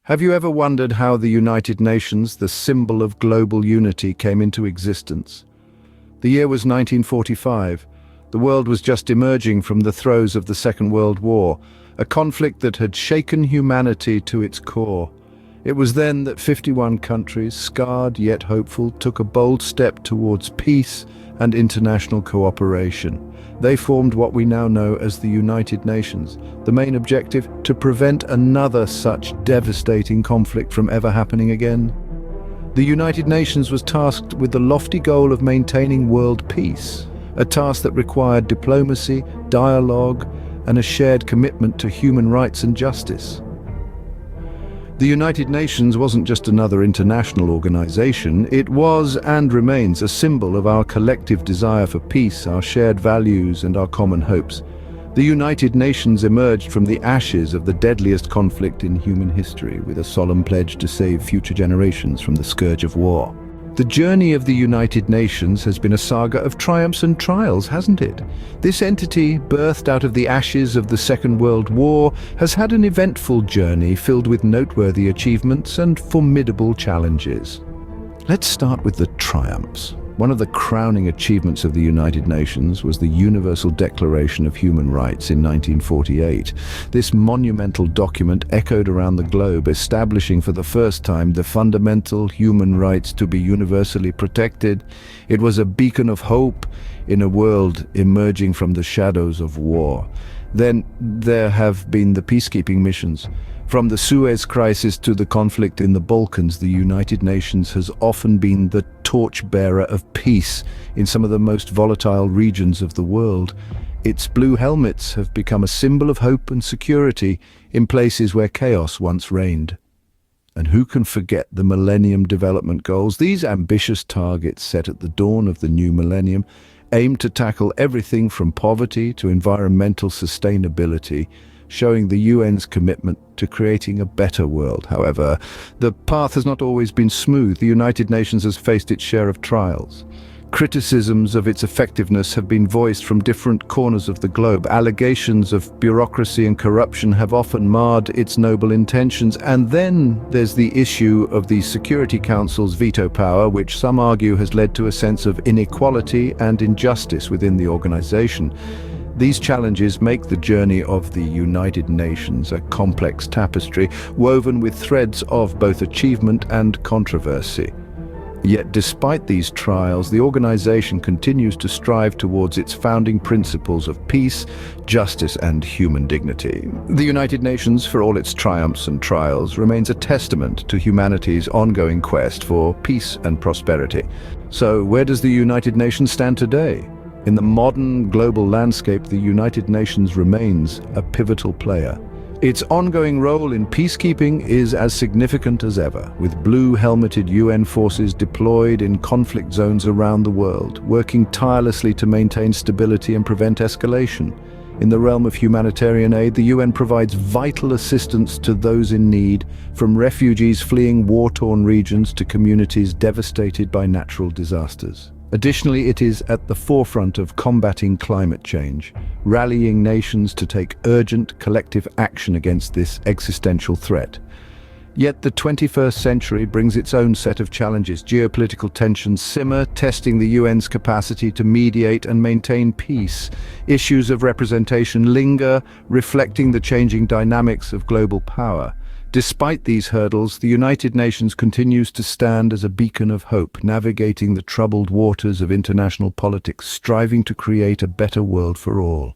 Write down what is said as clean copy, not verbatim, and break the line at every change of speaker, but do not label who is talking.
Have you ever wondered how the United Nations, the symbol of global unity, came into existence? The year was 1945. The world was just emerging from the throes of the Second World War, a conflict that had shaken humanity to its core. It was then that 51 countries, scarred yet hopeful, took a bold step towards peace and international cooperation. They formed what we now know as the United Nations, the main objective to prevent another such devastating conflict from ever happening again. The United Nations was tasked with the lofty goal of maintaining world peace, a task that required diplomacy, dialogue, and a shared commitment to human rights and justice. The United Nations wasn't just another international organization, it was and remains a symbol of our collective desire for peace, our shared values, and our common hopes. The United Nations emerged from the ashes of the deadliest conflict in human history, with a solemn pledge to save future generations from the scourge of war. The journey of the United Nations has been a saga of triumphs and trials, hasn't it? This entity, birthed out of the ashes of the Second World War, has had an eventful journey filled with noteworthy achievements and formidable challenges. Let's start with the triumphs. One of the crowning achievements of the United Nations was the Universal Declaration of Human Rights in 1948. This monumental document echoed around the globe, establishing for the first time the fundamental human rights to be universally protected. It was a beacon of hope in a world emerging from the shadows of war. Then there have been the peacekeeping missions. From the Suez Crisis to the conflict in the Balkans, the United Nations has often been the torchbearer of peace in some of the most volatile regions of the world. Its blue helmets have become a symbol of hope and security in places where chaos once reigned. And who can forget the Millennium Development Goals? These ambitious targets set at the dawn of the new millennium aim to tackle everything from poverty to environmental sustainability, showing the UN's commitment to creating a better world. However, the path has not always been smooth. The United Nations has faced its share of trials. Criticisms of its effectiveness have been voiced from different corners of the globe. Allegations of bureaucracy and corruption have often marred its noble intentions. And then there's the issue of the Security Council's veto power, which some argue has led to a sense of inequality and injustice within the organization. These challenges make the journey of the United Nations a complex tapestry, woven with threads of both achievement and controversy. Yet despite these trials, the organization continues to strive towards its founding principles of peace, justice, and human dignity. The United Nations, for all its triumphs and trials, remains a testament to humanity's ongoing quest for peace and prosperity. So, where does the United Nations stand today? In the modern global landscape, the United Nations remains a pivotal player. Its ongoing role in peacekeeping is as significant as ever, with blue-helmeted UN forces deployed in conflict zones around the world, working tirelessly to maintain stability and prevent escalation. In the realm of humanitarian aid, the UN provides vital assistance to those in need, from refugees fleeing war-torn regions to communities devastated by natural disasters. Additionally, it is at the forefront of combating climate change, rallying nations to take urgent collective action against this existential threat. Yet the 21st century brings its own set of challenges. Geopolitical tensions simmer, testing the UN's capacity to mediate and maintain peace. Issues of representation linger, reflecting the changing dynamics of global power. Despite these hurdles, the United Nations continues to stand as a beacon of hope, navigating the troubled waters of international politics, striving to create a better world for all.